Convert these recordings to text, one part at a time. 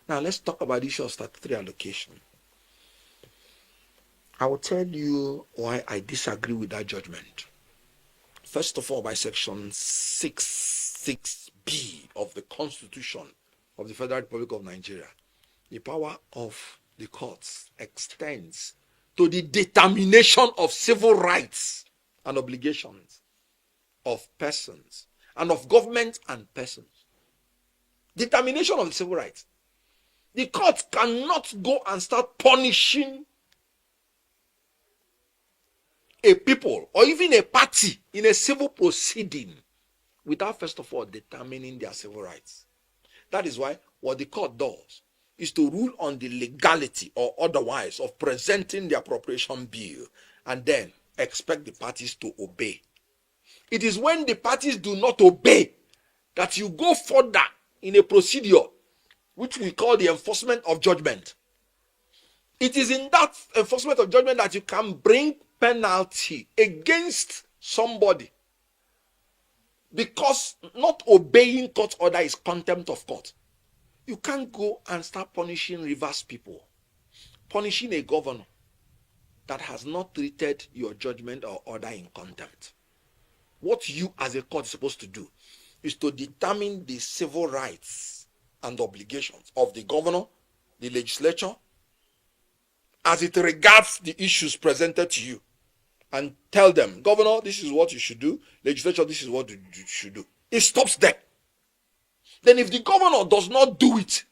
Now let's talk about the issue of statutory allocation. I will tell you why I disagree with that judgment. First of all, by section 66B of the Constitution of the Federal Republic of Nigeria, the power of the courts extends to the determination of civil rights and obligations of persons and of government and persons. Determination of the civil rights. The court cannot go and start punishing a people or even a party in a civil proceeding without first of all determining their civil rights. That is why what the court does is to rule on the legality or otherwise of presenting the appropriation bill and then expect the parties to obey. It is when the parties do not obey that you go further in a procedure which we call the enforcement of judgment. It is in that enforcement of judgment that you can bring penalty against somebody because not obeying court order is contempt of court. You can't go and start punishing reverse people, punishing a governor that has not treated your judgment or order in contempt. What you as a court is supposed to do is to determine the civil rights and obligations of the governor, the legislature, as it regards the issues presented to you, and tell them, governor, this is what you should do, legislature, this is what you should do. It stops there. Then if the governor does not do it,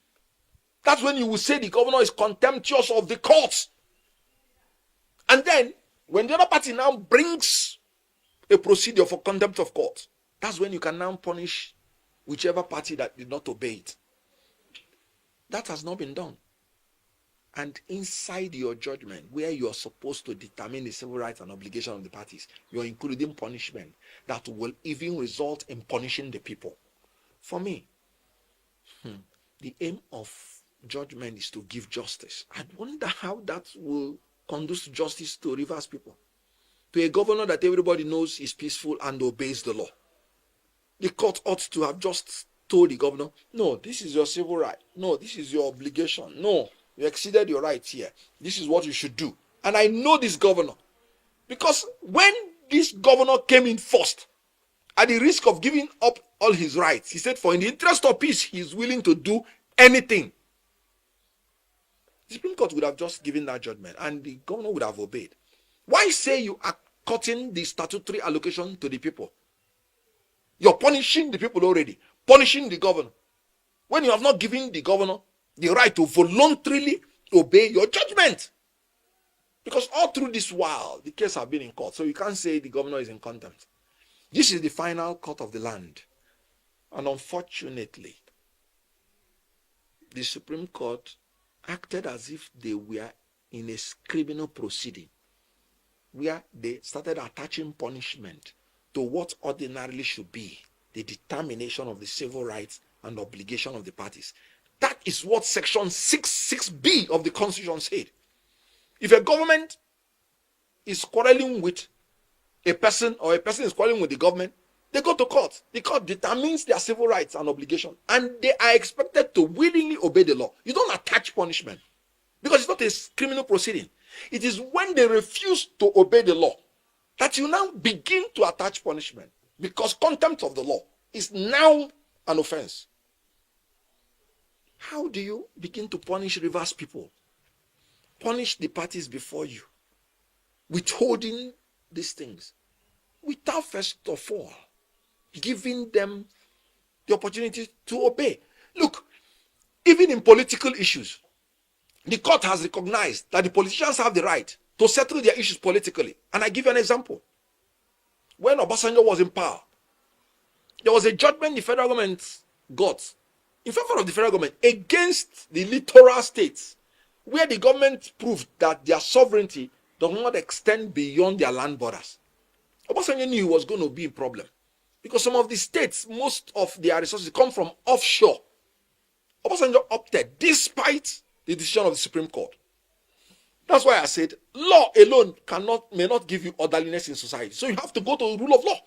that's when you will say the governor is contemptuous of the courts. And then when the other party now brings a procedure for contempt of court, that's when you can now punish whichever party that did not obey it. That has not been done. And inside your judgment, where you are supposed to determine the civil rights and obligations of the parties, you are including punishment that will even result in punishing the people. For me, the aim of judgment is to give justice. I wonder how that will conduce to justice to reverse people. To a governor that everybody knows is peaceful and obeys the law. The court ought to have just told the governor, no, this is your civil right. No, this is your obligation. No, you exceeded your rights here. This is what you should do. And I know this governor. Because when this governor came in first, at the risk of giving up all his rights, he said, for in the interest of peace, he is willing to do anything. The Supreme Court would have just given that judgment and the governor would have obeyed. Why say you are cutting the statutory allocation to the people? You're punishing the people already, punishing the governor, when you have not given the governor the right to voluntarily obey your judgment. Because all through this while, the case has been in court, so you can't say the governor is in contempt. This is the final court of the land. And unfortunately, the Supreme Court acted as if they were in a criminal proceeding, where they started attaching punishment to what ordinarily should be the determination of the civil rights and obligation of the parties. That is what section 66B of the Constitution said. If a government is quarreling with a person or a person is quarreling with the government, they go to court. The court determines their civil rights and obligation, and they are expected to willingly obey the law. You don't attach punishment because it's not a criminal proceeding. It is when they refuse to obey the law that you now begin to attach punishment, because contempt of the law is now an offense. How do you begin to punish reverse people? Punish the parties before you, withholding these things, without first of all giving them the opportunity to obey. Look, even in political issues, the court has recognized that the politicians have the right to settle their issues politically. And I give you an example. When Obasanjo was in power, there was a judgment the federal government got in favor of the federal government against the littoral states, where the government proved that their sovereignty does not extend beyond their land borders. Obasanjo knew he was going to be a problem because some of the states, most of their resources come from offshore. Obasanjo opted despite the decision of the Supreme Court. That's why I said law alone may not give you orderliness in society. So you have to go to the rule of law.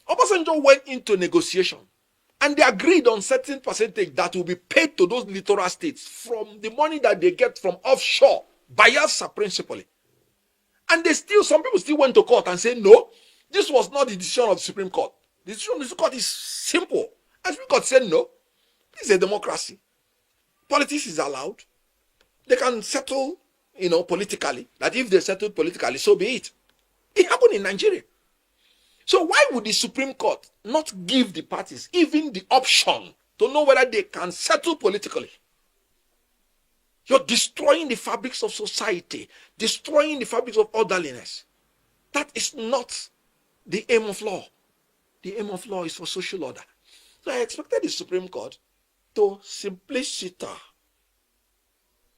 Obasanjo went into negotiation And they agreed on certain percentage that will be paid to those littoral states from the money that they get from offshore, Bayelsa principally. And some people still went to court and said, no, this was not the decision of the Supreme Court. The decision of the Supreme Court is simple. And the Supreme Court said, no, this is a democracy. Politics is allowed. They can settle, politically. That if they settle politically, so be it. It happened in Nigeria. So why would the Supreme Court not give the parties even the option to know whether they can settle politically? You're destroying the fabrics of society, destroying the fabrics of orderliness. That is not the aim of law. The aim of law is for social order. So I expected the Supreme Court to simpliciter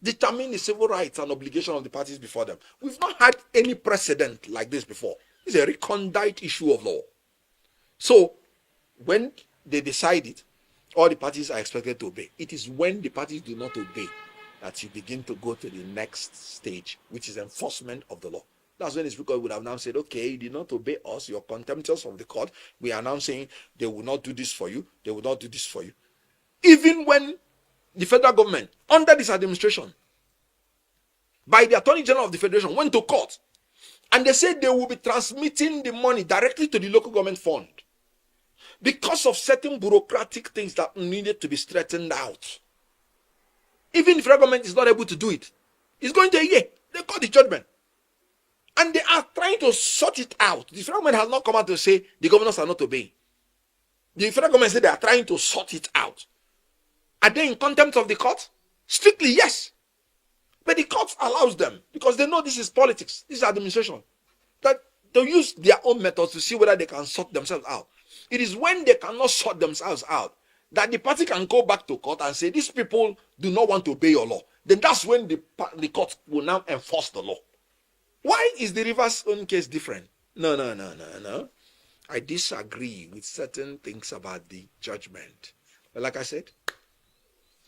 determine the civil rights and obligation of the parties before them. We've not had any precedent like this before. It's a recondite issue of law. So when they decide it, all the parties are expected to obey. It is when the parties do not obey that you begin to go to the next stage, which is enforcement of the law. That's when the Supreme Court would have now said, okay, you did not obey us, you're contemptuous of the court. We are now saying they will not do this for you, they will not do this for you. Even when the federal government, under this administration, by the Attorney General of the Federation, went to court, and they said they will be transmitting the money directly to the local government fund because of certain bureaucratic things that needed to be straightened out. Even if the federal government is not able to do it, it's going to a year. They got the judgment. And they are trying to sort it out. The federal government has not come out to say the governors are not obeying. The federal government said they are trying to sort it out. Are they in contempt of the court? Strictly, yes. But the court allows them because they know this is politics, this is administration, that they use their own methods to see whether they can sort themselves out. It is when they cannot sort themselves out that the party can go back to court and say these people do not want to obey your law. Then that's when the court will now enforce the law. Why is the Rivers own case different? No. I disagree with certain things about the judgment. But like I said,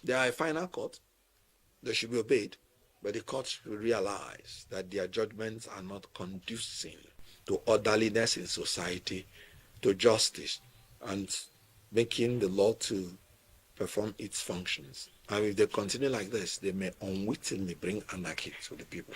they are a final court. They should be obeyed. But the courts will realize that their judgments are not conducing to orderliness in society, to justice, and making the law to perform its functions. And if they continue like this, they may unwittingly bring anarchy to the people.